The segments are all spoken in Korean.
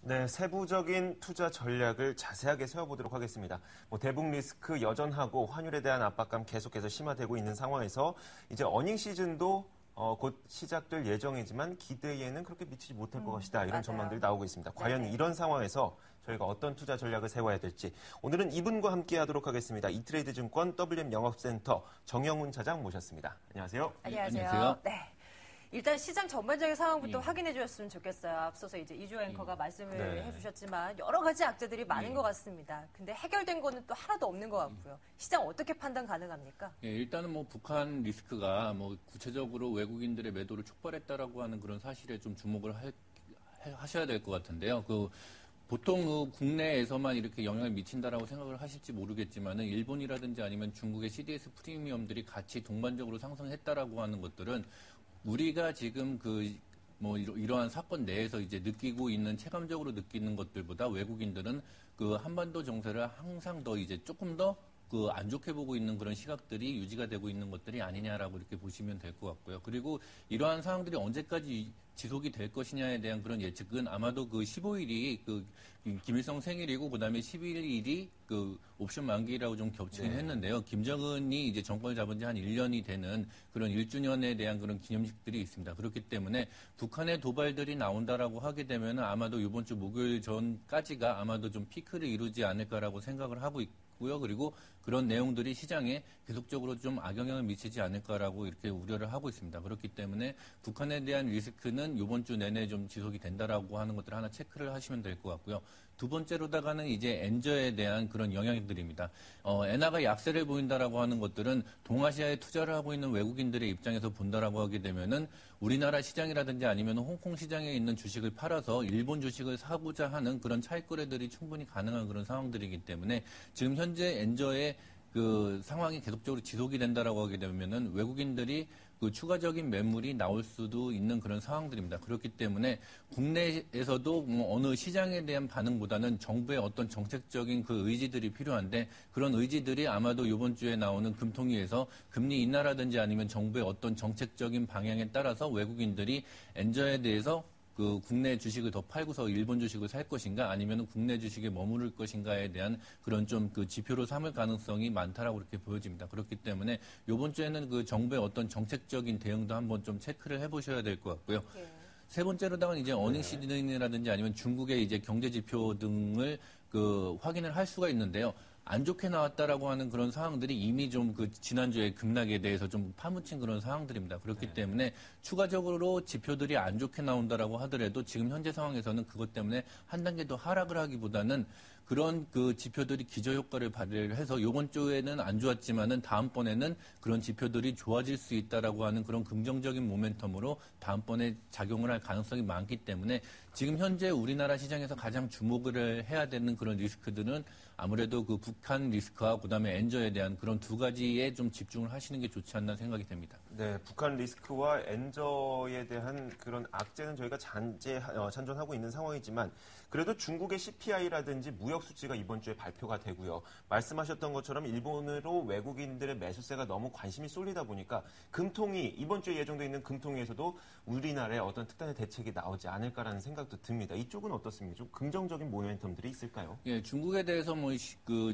네, 세부적인 투자 전략을 자세하게 세워보도록 하겠습니다. 대북 리스크 여전하고 환율에 대한 압박감 계속해서 심화되고 있는 상황에서 이제 어닝 시즌도 곧 시작될 예정이지만 기대에는 그렇게 미치지 못할 것이다. 이런 맞아요. 전망들이 나오고 있습니다. 과연 네네. 이런 상황에서 저희가 어떤 투자 전략을 세워야 될지 오늘은 이분과 함께 하도록 하겠습니다. 이트레이드 증권 WM 영업센터 정영훈 차장 모셨습니다. 안녕하세요. 안녕하세요. 안녕하세요. 네. 일단 시장 전반적인 상황부터 확인해 주셨으면 좋겠어요. 앞서서 이제 이주 앵커가 말씀을 네. 해주셨지만 여러 가지 악재들이 많은 것 같습니다. 근데 해결된 거는 또 하나도 없는 것 같고요. 시장 어떻게 판단 가능합니까? 예, 일단은 북한 리스크가 구체적으로 외국인들의 매도를 촉발했다라고 하는 그런 사실에 좀 주목을 하셔야 될 것 같은데요. 보통 국내에서만 이렇게 영향을 미친다라고 생각을 하실지 모르겠지만은 일본이라든지 아니면 중국의 CDS 프리미엄들이 같이 동반적으로 상승했다라고 하는 것들은 우리가 지금 이러한 사건 내에서 이제 느끼고 있는 체감적으로 느끼는 것들보다 외국인들은 한반도 정세를 항상 더 이제 조금 더 안 좋게 보고 있는 그런 시각들이 유지가 되고 있는 것들이 아니냐라고 이렇게 보시면 될 것 같고요. 그리고 이러한 상황들이 언제까지 지속이 될 것이냐에 대한 그런 예측은 아마도 15일이 김일성 생일이고 그다음에 11일이 옵션 만기라고 좀 겹치긴 했는데요. 김정은이 이제 정권을 잡은 지 한 1년이 되는 그런 1주년에 대한 그런 기념식들이 있습니다. 그렇기 때문에 북한의 도발들이 나온다라고 하게 되면 아마도 이번 주 목요일 전까지가 아마도 좀 피크를 이루지 않을까라고 생각을 하고 있고요. 그리고 그런 내용들이 시장에 계속적으로 좀 악영향을 미치지 않을까라고 이렇게 우려를 하고 있습니다. 그렇기 때문에 북한에 대한 리스크는 이번 주 내내 좀 지속이 된다라고 하는 것들을 하나 체크를 하시면 될 것 같고요. 두 번째로다가는 이제 엔저에 대한 그런 영향들입니다. 엔화가 약세를 보인다라고 하는 것들은 동아시아에 투자를 하고 있는 외국인들의 입장에서 본다라고 하게 되면은 우리나라 시장이라든지 아니면 홍콩 시장에 있는 주식을 팔아서 일본 주식을 사고자 하는 그런 차익 거래들이 충분히 가능한 그런 상황들이기 때문에 지금 현재 엔저의 상황이 계속적으로 지속이 된다라고 하게 되면은 외국인들이 추가적인 매물이 나올 수도 있는 그런 상황들입니다. 그렇기 때문에 국내에서도 어느 시장에 대한 반응보다는 정부의 어떤 정책적인 의지들이 필요한데 그런 의지들이 아마도 이번 주에 나오는 금통위에서 금리 인하라든지 아니면 정부의 어떤 정책적인 방향에 따라서 외국인들이 엔저에 대해서 국내 주식을 더 팔고서 일본 주식을 살 것인가 아니면 국내 주식에 머무를 것인가에 대한 그런 좀 지표로 삼을 가능성이 많다라고 이렇게 보여집니다. 그렇기 때문에 이번 주에는 정부의 어떤 정책적인 대응도 한번 좀 체크를 해보셔야 될 것 같고요. 예. 세 번째로다가는 이제 어닝 시즌이라든지 아니면 중국의 이제 경제 지표 등을 확인을 할 수가 있는데요. 안 좋게 나왔다라고 하는 그런 상황들이 이미 좀 지난주에 급락에 대해서 좀 파묻힌 그런 상황들입니다. 그렇기 때문에 추가적으로 지표들이 안 좋게 나온다라고 하더라도 지금 현재 상황에서는 그것 때문에 한 단계 더 하락을 하기보다는 그런 지표들이 기저효과를 발휘를 해서 이번 주에는 안 좋았지만은 다음번에는 그런 지표들이 좋아질 수 있다라고 하는 그런 긍정적인 모멘텀으로 다음번에 작용을 할 가능성이 많기 때문에 지금 현재 우리나라 시장에서 가장 주목을 해야 되는 그런 리스크들은 아무래도 북한 리스크와 그다음에 엔저에 대한 그런 두 가지에 좀 집중을 하시는 게 좋지 않나 생각이 됩니다. 네, 북한 리스크와 엔저에 대한 그런 악재는 저희가 잔존하고 있는 상황이지만 그래도 중국의 CPI라든지 무역 수치가 이번 주에 발표가 되고요. 말씀하셨던 것처럼 일본으로 외국인들의 매수세가 너무 관심이 쏠리다 보니까 금통위, 이번 주에 예정되어 있는 금통위에서도 우리나라의 어떤 특단의 대책이 나오지 않을까라는 생각도 듭니다. 이쪽은 어떻습니까? 좀 긍정적인 모멘텀들이 있을까요? 예, 중국에 대해서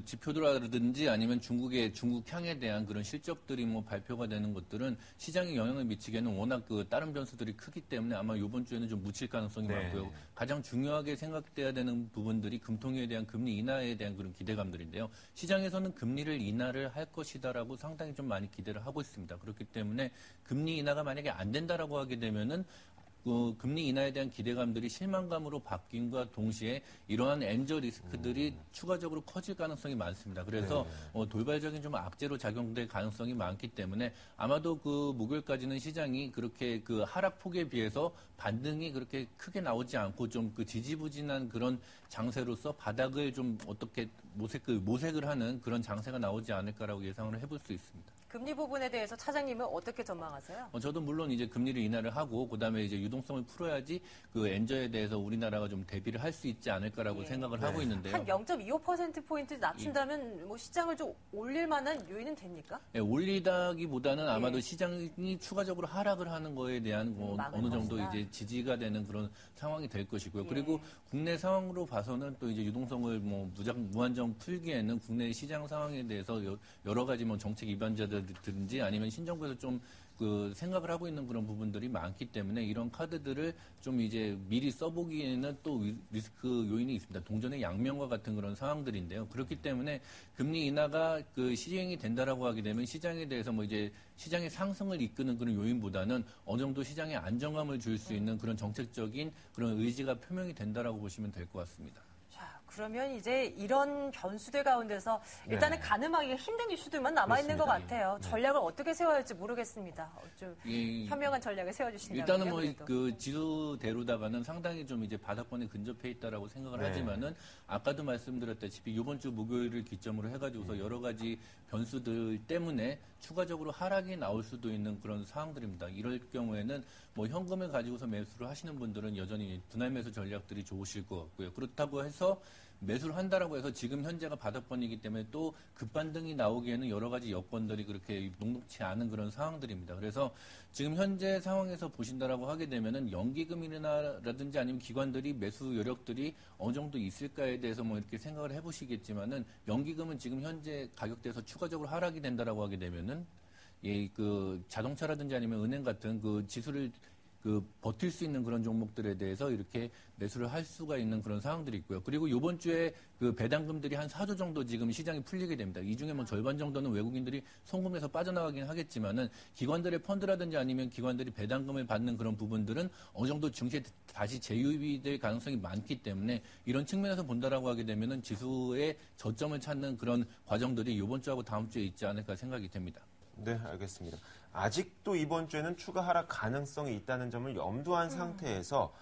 지표라든지 아니면 중국향에 대한 그런 실적들이 발표가 되는 것들은 시장에 영향을 미치기에는 워낙 다른 변수들이 크기 때문에 아마 이번 주에는 좀 묻힐 가능성이 많고요. 가장 중요하게 생각돼야 되는 부분들이 금통위에 대한 금리 인하에 대한 그런 기대감들인데요. 시장에서는 금리를 인하를 할 것이다라고 상당히 좀 많이 기대를 하고 있습니다. 그렇기 때문에 금리 인하가 만약에 안 된다라고 하게 되면은 금리 인하에 대한 기대감들이 실망감으로 바뀐과 동시에 이러한 엔저 리스크들이 추가적으로 커질 가능성이 많습니다. 그래서 돌발적인 좀 악재로 작용될 가능성이 많기 때문에 아마도 목요일까지는 시장이 그렇게 하락폭에 비해서 반등이 그렇게 크게 나오지 않고 좀 지지부진한 그런 장세로서 바닥을 좀 어떻게 모색을 하는 그런 장세가 나오지 않을까라고 예상을 해볼 수 있습니다. 금리 부분에 대해서 차장님은 어떻게 전망하세요? 저도 물론 이제 금리를 인하를 하고 그다음에 이제 유동성을 풀어야지 그 엔저에 대해서 우리나라가 좀 대비를 할 수 있지 않을까라고 생각을 하고 있는데요. 한 0.25%포인트 낮춘다면 뭐 시장을 좀 올릴 만한 요인은 됩니까? 네, 올리다기보다는 아마도 시장이 추가적으로 하락을 하는 거에 대한 뭐 어느 정도 것이다. 이제 지지가 되는 그런 상황이 될 것이고요. 그리고 국내 상황으로 봐서는 또 이제 유동성을 뭐 무한정 풀기에는 국내 시장 상황에 대해서 여러 가지 뭐 정책 입안자들든지 아니면 신정부에서 좀 그 생각을 하고 있는 그런 부분들이 많기 때문에 이런 카드들을 좀 이제 미리 써보기에는 또 리스크 요인이 있습니다. 동전의 양면과 같은 그런 상황들인데요. 그렇기 때문에 금리 인하가 그 시행이 된다라고 하게 되면 시장에 대해서 뭐 이제 시장의 상승을 이끄는 그런 요인보다는 어느 정도 시장에 안정감을 줄 수 있는 그런 정책적인 그런 의지가 표명이 된다라고 보시면 될 것 같습니다. 그러면 이제 이런 변수들 가운데서 일단은 가늠하기가 힘든 이슈들만 남아있는 것 그렇습니다. 같아요. 전략을 어떻게 세워야 할지 모르겠습니다. 좀 현명한 전략을 세워주신다면. 일단은 뭐 그 지수대로다가는 상당히 좀 이제 바닥권에 근접해 있다라고 생각을 하지만은 아까도 말씀드렸다시피 이번 주 목요일을 기점으로 해가지고서 여러 가지 변수들 때문에 추가적으로 하락이 나올 수도 있는 그런 상황들입니다. 이럴 경우에는 뭐 현금을 가지고서 매수를 하시는 분들은 여전히 분할 매수 전략들이 좋으실 것 같고요. 그렇다고 해서 매수를 한다라고 해서 지금 현재가 바닥권이기 때문에 또 급반등이 나오기에는 여러 가지 여건들이 그렇게 녹록치 않은 그런 상황들입니다. 그래서 지금 현재 상황에서 보신다라고 하게 되면은 연기금이라든지 아니면 기관들이 매수 여력들이 어느 정도 있을까에 대해서 뭐 이렇게 생각을 해보시겠지만은 연기금은 지금 현재 가격대에서 추가적으로 하락이 된다라고 하게 되면은 그 자동차라든지 아니면 은행 같은 그 지수를 그 버틸 수 있는 그런 종목들에 대해서 이렇게 매수를 할 수가 있는 그런 상황들이 있고요. 그리고 이번 주에 그 배당금들이 한 4조 정도 지금 시장이 풀리게 됩니다. 이 중에 뭐 절반 정도는 외국인들이 송금해서 빠져나가긴 하겠지만은 기관들의 펀드라든지 아니면 기관들이 배당금을 받는 그런 부분들은 어느 정도 증시에 다시 재유입이 될 가능성이 많기 때문에 이런 측면에서 본다라고 하게 되면은 지수의 저점을 찾는 그런 과정들이 이번 주하고 다음 주에 있지 않을까 생각이 됩니다. 네, 알겠습니다. 아직도 이번 주에는 추가 하락 가능성이 있다는 점을 염두한 상태에서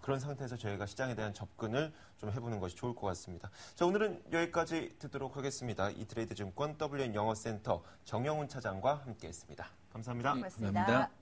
그런 상태에서 저희가 시장에 대한 접근을 좀 해보는 것이 좋을 것 같습니다. 자, 오늘은 여기까지 듣도록 하겠습니다. 이트레이드 증권 WN 영어센터 정영훈 차장과 함께했습니다. 감사합니다. 고맙습니다. 감사합니다.